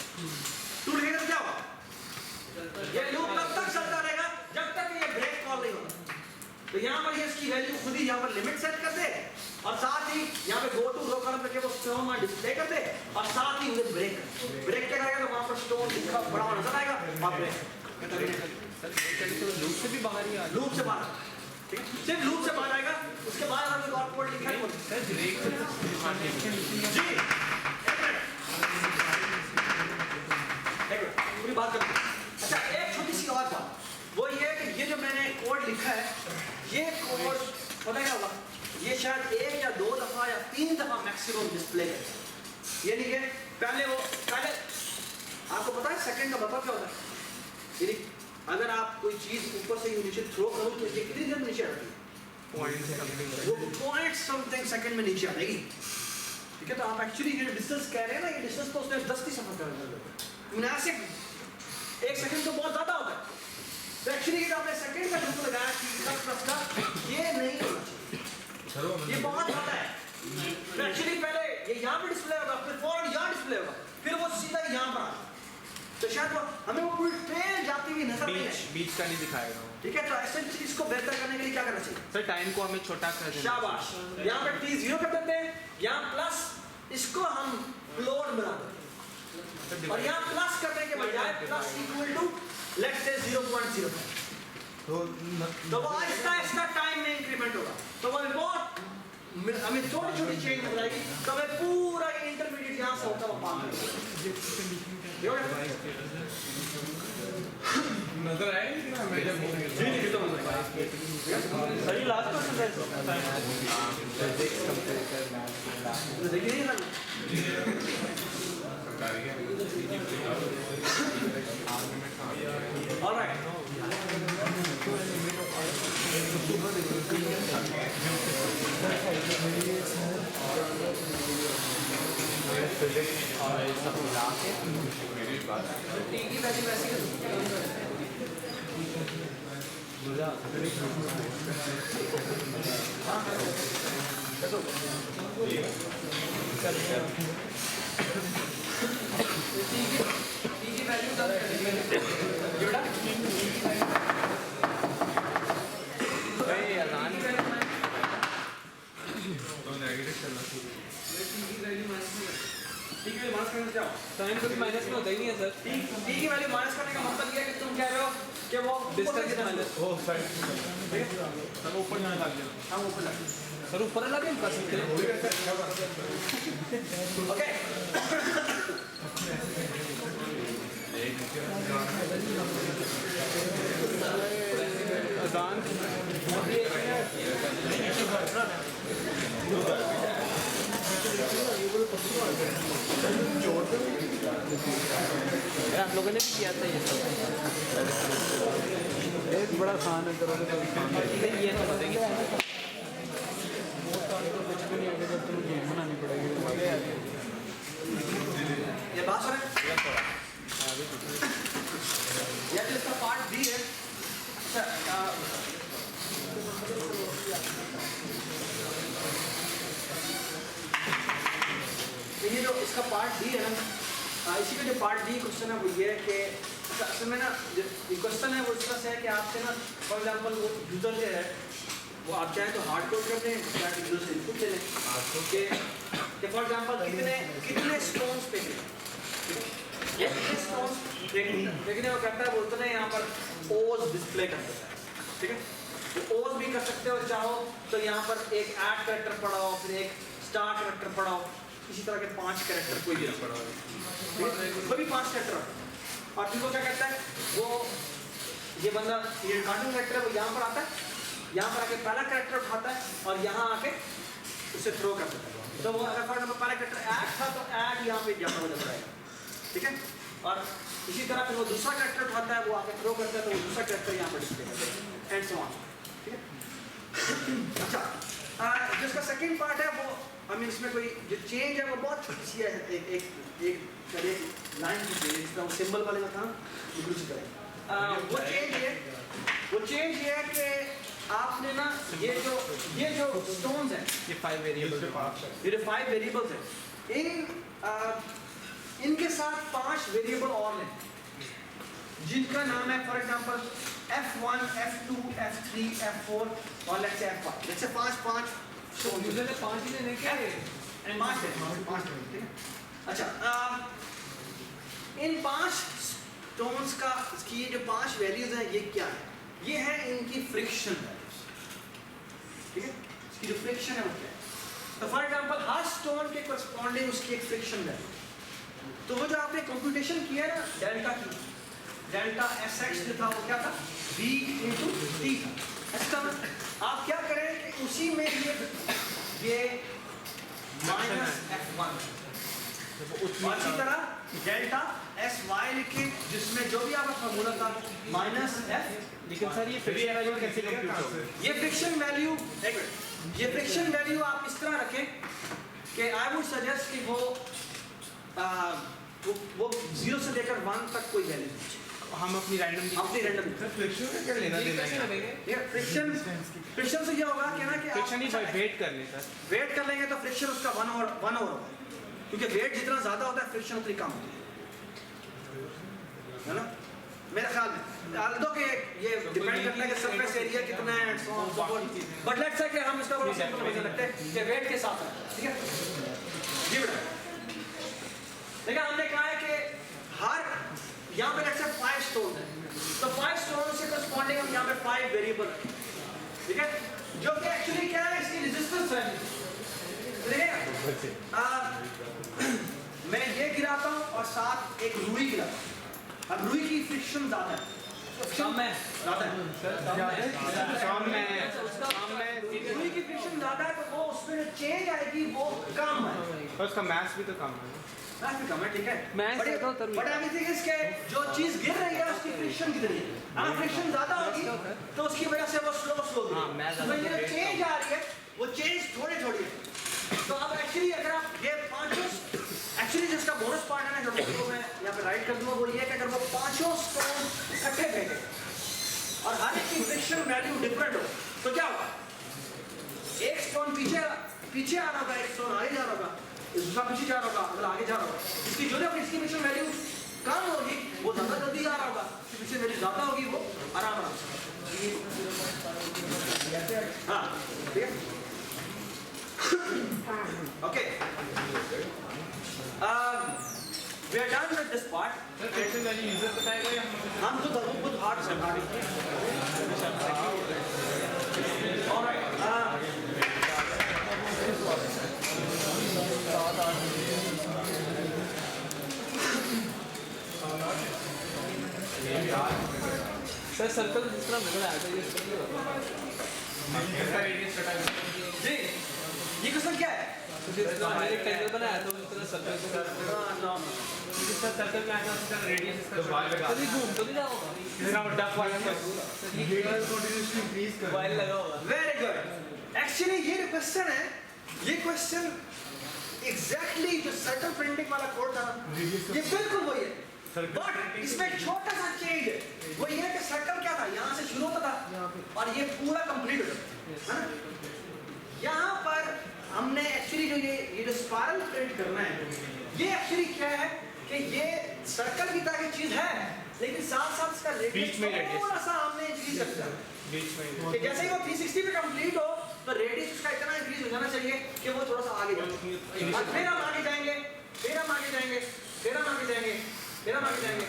ट्रू लिखेंगे तो क्या होगा? ये लूप तब तक चलता रहेगा जब तक ये ब्रेक कॉल नहीं होगा। तो यहाँ पर ये इसकी वैल्यू खुद ही यहाँ पर लिमिट सेट कर दे और साथ ही यहाँ पे गो टू रो कॉलम करके वो स्टोन में डिस्प्ले कर दे और साथ ही उसे ब्रेक क्या करेगा तो वहाँ पर स्टोन लिखा बड़ा नजर आएगा और ब्रेक लूप से भी बाहर ही आ लूप से बाहर, ठीक है? सिर्फ लूप से बाहर आएगा। उसके बाद हम एक और कोड लिखा है जी, पूरी बात करते हैं। अच्छा, एक छोटी सी और बात वो ये है कि ये जो मैंने कोड लिखा है ये कोड पता क्या होगा, ये शायद 1 या 2 दफा या 3 दफा मैक्सिमम डिस्प्ले है। ये नहीं है पहले आपको पता है सेकंड का मतलब क्या होता है? यानी अगर आप कोई चीज ऊपर से नीचे थ्रो करो तो ये कितनी देर में नीचे आती है? वो पॉइंट समथिंग सेकंड में नीचे आएगी, ठीक है? तो आप एक्चुअली ये डिस्टेंस कह रहे हैं ना, ये डिस्टेंस तो उसने 10 की सफर कर मुनासिब 1 सेकंड तो बहुत ज्यादा होता है। तो एक्चुअली ये आपने सेकंड का लूप लगाया कि 10 का ये नहीं होना चाहिए, ये बहुत ज्यादा है। तो एक्चुअली पहले ये यहाँ पे डिस्प्ले होगा, फिर फॉरवर्ड यहाँ डिस्प्ले होगा, फिर वो सीधा यहाँ पर आएगा। तो शायद वो हमें वो पूरी ट्रेन जाती हुई नजर नहीं आए, बीच का नहीं दिखाएगा, ठीक है? तो ऐसे चीज को बेहतर करने के लिए क्या करना चाहिए? सर टाइम को हमें छोटा कर देना। शाबाश, यहाँ पे t0 कर देते हैं, यहाँ प्लस इसको हम फ्लोट बना देते हैं और यहाँ प्लस करने के बजाय plus equal to let's say 0.05 तो वो आहिस्ता आहिस्ता टाइम में इंक्रीमेंट होगा। तो वो बहुत हमें छोटी छोटी चेंज हो जाएगी तो हमें पूरा इंटरमीडिएट यहाँ से होता हुआ पार नजर आएगी कि ना मैं जब सही लास्ट क्वेश्चन देखिए ना ऑलराइट और सब मिला के टाइम कभी माइनस में होता ही नहीं है सर। टी की वैल्यू माइनस करने का मतलब ये है कि तुम कह रहे हो कि वो डिस्टेंस माइनस ओ साइड सब ऊपर जाने लग गया। हम ऊपर लगे सर ऊपर लगे हम कर सकते हैं। ओके अजान आप लोगों ने भी किया था ये सब। एक बड़ा खान है करो ये तो बताएंगे कुछ भी नहीं आगे जब तुम गेम बनानी पड़ेगी। ये बात सुने ये तो इसका पार्ट बी है। अच्छा ये जो इसका पार्ट डी है ना, इसी का जो पार्ट डी क्वेश्चन है वो ये है कि असल में ना जो क्वेश्चन है वो इस तरह से है कि आपसे ना फॉर एग्जांपल वो यूजर जो है वो आप चाहे तो हार्ड कोड कर दें या यूजर से इनपुट ले लें कि फॉर एग्जांपल कितने स्टोन्स पे कितने स्टोन्स लेकिन वो करता है बोलते हैं यहाँ पर ओज डिस्प्ले कर देता है, ठीक है? तो ओज भी कर सकते हो चाहो तो यहाँ पर एक ऐड कैरेक्टर पढ़ाओ, फिर एक स्टार कैरेक्टर पढ़ाओ, इसी तरह के 5 कैरेक्टर कोई भी पढ़ाओ, कोई भी 5 कैरेक्टर और फिर वो क्या करता है वो ये बंदा ये कार्टून कैरेक्टर है वो यहाँ पर आता है, यहाँ पर आके पहला कैरेक्टर उठाता है और यहाँ आके उसे थ्रो कर देता है। तो वो अगर फॉर एग्जांपल पहला कैरेक्टर ऐड था तो ऐड यहाँ पे जमा हो जाता है, ठीक है? और इसी तरह फिर वो दूसरा कैरेक्टर उठाता है वो आके थ्रो करता है तो वो दूसरा कैरेक्टर यहाँ पर डिस्प्ले करता है एंड सो ऑन, ठीक है? अच्छा जिसका सेकंड पार्ट है वो मीन इसमें कोई जो चेंज है वो बहुत छोटी सी है, एक करे लाइन की चेंज, जिसका वो सिंबल वाले में था ये कुछ करें। वो चेंज ये है कि आपने ना ये जो स्टोन्स हैं, ये 5 वेरिएबल ये 5 वेरिएबल्स हैं, इनके साथ 5 वेरिएबल और हैं जिनका नाम है for example F1, F2, F3, F4 और let's say F5। Let's say 5 तो यूजर ने 5 ही लेने के एंड 5 है। अच्छा, इन 5 स्टोन्स का इसकी ये जो 5 वैल्यूज हैं ये क्या है? ये है इनकी फ्रिक्शन वैल्यूज, ठीक है? इसकी जो फ्रिक्शन है वो क्या है? तो फॉर एग्जांपल हर स्टोन के करस्पॉन्डिंग उसकी एक फ्रिक्शन वैल्यू, तो वो जो आपने कंप्यूटेशन किया ना डेल्टा की, डेल्टा Sx जो था वो क्या था? V into T था। अच्छा, आप क्या करें कि उसी में ये माइनस F1 और इसी तरह डेल्टा Sy लिखे जिसमें जो भी आपका फॉर्मूला था माइनस F। लेकिन सर ये फ्रिक्शन वैल्यू कैसे कंप्यूट होगा? ये फ्रिक्शन वैल्यू, एक मिनट, ये फ्रिक्शन वैल्यू आप इस तरह रखें कि आई वुड सजेस्ट कि वो 0 से लेकर 1 तक कोई वैल्यू नहीं, हम अपनी रैंडम फ्रिक्शन का क्या लेना देना है? ये फ्रिक्शन से ये होगा कि ना कि फ्रिक्शन ही वेट कर ले सर, वेट कर लेंगे तो फ्रिक्शन उसका 1 ओवर होगा, क्योंकि वेट जितना ज्यादा होता है फ्रिक्शन उतनी कम होती है ना मेरे ख्याल में। आल्दो के ये डिपेंड करता है कि सरफेस एरिया कितना है, बट लेट्स से कि हम इसका बड़ा सिंपल समझने लगते हैं कि वेट के साथ है, ठीक है जी बेटा। देखिए हमने कहा है कि हर यहाँ पे लेट्स से 5 स्टोन है, तो 5 स्टोन से करस्पॉन्डिंग हम यहाँ पे 5 वेरिएबल रखें, ठीक है, जो कि एक्चुअली क्या है इसकी रेजिस्टेंस वैल्यू। देखिए मैं ये गिराता हूँ और साथ एक रुई गिराता हूँ। अब रुई की फ्रिक्शन ज्यादा है, कम है, ज्यादा है, रुई की फ्रिक्शन ज्यादा है, तो वो उसमें जो चेंज आएगी वो कम है, और उसका मास भी तो कम है। मास भी कम है, ठीक है। Mass है तो बट एवरीथिंग इज के जो चीज गिर रही है उसकी फ्रिक्शन कितनी है? अगर फ्रिक्शन ज्यादा होगी तो उसकी वजह से वो स्लो गिरेगी। तो ये चेंज आ रही है वो चेंज थोड़ी है। तो अब एक्चुअली अगर आप ये पांचों एक्चुअली जिसका बोनस पार्ट है ना जो मैं यहाँ पे राइट कर दूंगा वो ये कि अगर वो पांचों स्टोन इकट्ठे फेंके और हर एक की फ्रिक्शन वैल्यू डिफरेंट हो तो क्या होगा? एक स्टोन पीछे आ रहा होगा, एक स्टोन आगे जा रहा होगा, दूसरा पीछे जा रहा होगा, अगला आगे जा रहा होगा। इसकी जो इसकी फ्रिक्शन वैल्यू कम होगी वो ज्यादा जल्दी जा रहा होगा, फ्रिक्शन वैल्यू ज्यादा होगी वो आराम से। हाँ ठीक है, okay. We are done with this part. Friction value user बताएगा या हम तो खुद हार्ड से All right. सर सर्कल जिस तरह निकल आया था ये जी ये क्वेश्चन क्या है? जिस तरह हमने एक टेबल बनाया था उस तरह सर्कल को जिसका सर्कल में आता है उसका रेडियस इसका कभी घूम तो नहीं जाओगा, इसका डक वाला वाइल लगा होगा। Very good. एक्चुअली ये क्वेश्चन है, ये क्वेश्चन एग्जैक्टली जो सर्कल प्रिंटिंग वाला कोड था ये बिल्कुल वही है, बट इसमें एक छोटा सा चेंज है। वो ये कि सर्कल क्या था, यहाँ से शुरू होता था और ये पूरा कंप्लीट हो जाता है ना। यहाँ पर हमने एक्चुअली जो ये जो स्पाइरल प्रिंट करना है ये एक्चुअली क्या है कि ये सर्कल की तरह की चीज है लेकिन साथ साथ इसका रेडियस थोड़ा सा हमने इंक्रीज कर दिया बीच में कि जैसे ही वो 360 पे कंप्लीट हो तो रेडियस उसका इतना इंक्रीज हो जाना चाहिए कि वो थोड़ा सा आगे जाए और फिर हम आगे जाएंगे, फिर हम आगे जाएंगे, फिर हम आगे जाएंगे, फिर हम आगे जाएंगे।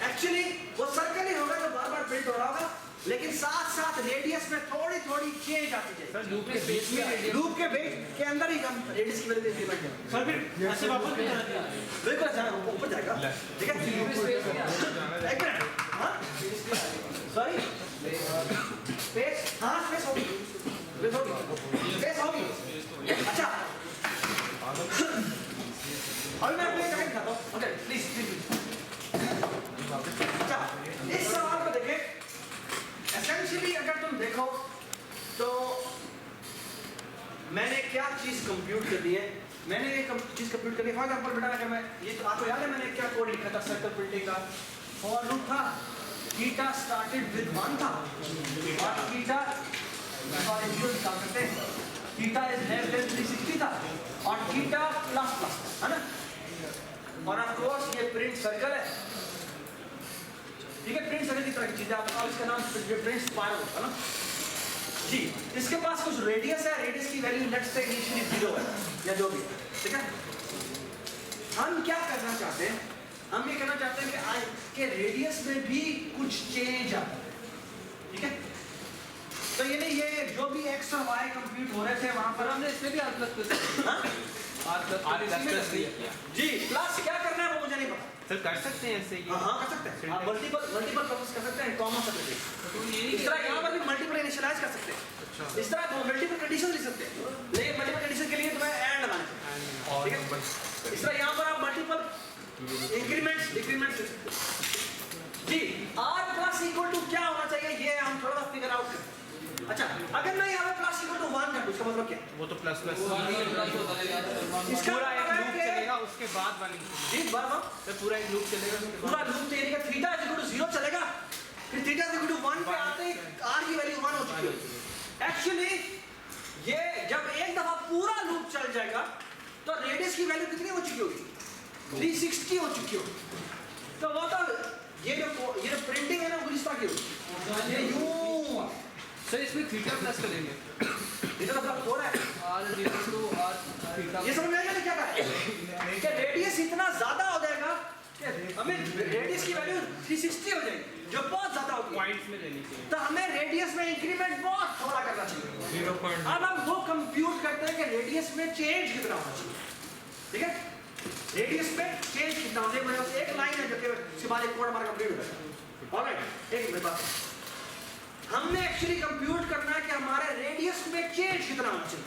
एक्चुअली वो सर्कल ही होगा जो बार बार प्रिंट हो रहा होगा लेकिन साथ साथ रेडियस में थोड़ी थोड़ी चेंज आती जाएगी। लूप के बीच में लूप के बीच के अंदर ही हम रेडियस की वजह से इंक्रीमेंट करेंगे। सर फिर ऐसे वापस भी जाना है। बिल्कुल अच्छा ऊपर जाएगा, ठीक है। एक मिनट, हाँ सॉरी स्पेस, हाँ स्पेस होगी, स्पेस होगी। अच्छा अभी मैं आपको एक जगह दिखाता हूँ, ओके प्लीज। अच्छा इस सवाल को देखें, एसेंशियली अगर तुम देखो तो मैंने क्या चीज कंप्यूट करनी है, मैंने ये चीज़ कंप्यूट करनी है। फॉर एग्जाम्पल बेटा अगर मैं ये तो आपको याद है मैंने क्या कोड लिखा था सर्कल प्रिंटिंग का, फॉर लूप था, थीटा स्टार्टेड विद 1 था और थीटा निकाल सकते हैं, थीटा इज लेस देन 360 था और थीटा प्लस प्लस है ना, और ऑफ कोर्स ये प्रिंट सर्कल है, ठीक है। प्रिंट सर्कल की तरह की चीज है, आप इसका नाम प्रिंट स्पाइरल है ना जी। इसके पास कुछ रेडियस है, रेडियस की वैल्यू लेट्स से इनिशियली 0 है या जो भी, ठीक है। हम क्या करना चाहते हैं, हम ये कहना चाहते हैं कि आज के रेडियस में भी कुछ चेंज आता है, ठीक है। तो ये नहीं, ये जो भी x और y कंप्यूट हो रहे थे वहां पर हमने इसमें भी R++ जी प्लस क्या करना है वो मुझे नहीं पता। सर कर सकते हैं ऐसे हाँ कर सकते हैं, आप मल्टीपल पर्पस कर सकते हैं, कॉमा सेपरेटली। इस तरह यहाँ पर भी मल्टीपल इनिशियलाइज कर सकते हैं, इस तरह मल्टीपल कंडीशन लिख सकते हैं, लेकिन मल्टीपल कंडीशन के लिए तुम्हें एंड लगाना चाहिए, ठीक है। इस तरह यहाँ पर आप मल्टीपल इंक्रीमेंट्स लिख सकते हैं जी। r+= क्या होना चाहिए ये हम थोड़ा सा फिगर आउट करें। अच्छा अगर मैं यहाँ पर +=1 कर दूं इसका मतलब क्या है? वो तो प्लस प्लस इसका पूरा एक मतलब है लूप कि चलेगा, उसके बाद वाली जी बार सर पूरा एक लूप चलेगा, पूरा लूप तो एरिया थीटा = 0 चलेगा, फिर थीटा = 1 पे आते ही r की वैल्यू 1 हो चुकी है। एक्चुअली ये जब एक दफा पूरा लूप चल जाएगा तो रेडियस की वैल्यू कितनी हो चुकी होगी? 360 हो चुकी होगी। तो वो तो ये जो प्रिंटिंग है ना वो इस तरह की होगी, ये यूं सर इसमें थीटा प्लस करेंगे, इधर मतलब हो रहा है r थीटा। ये समझ में आएगा क्या कर कि रेडियस इतना ज्यादा हो जाएगा कि हमें रेडियस की वैल्यू 360 हो जाएगी जो बहुत ज्यादा होगी, पॉइंट्स में लेनी चाहिए। तो हमें रेडियस में इंक्रीमेंट बहुत थोड़ा करना चाहिए। 0. अब हम वो कंप्यूट करते हैं कि रेडियस में चेंज कितना होना चाहिए, ठीक है। रेडियस में चेंज कितना होना चाहिए, मेरे पास एक लाइन है जो कि इसके बाद एक कोड हमारा कंप्लीट हो जाएगा। ऑलराइट एक मेरे पास हमने एक्चुअली कंप्यूट करना है कि हमारे रेडियस में चेंज कितना होना चाहिए।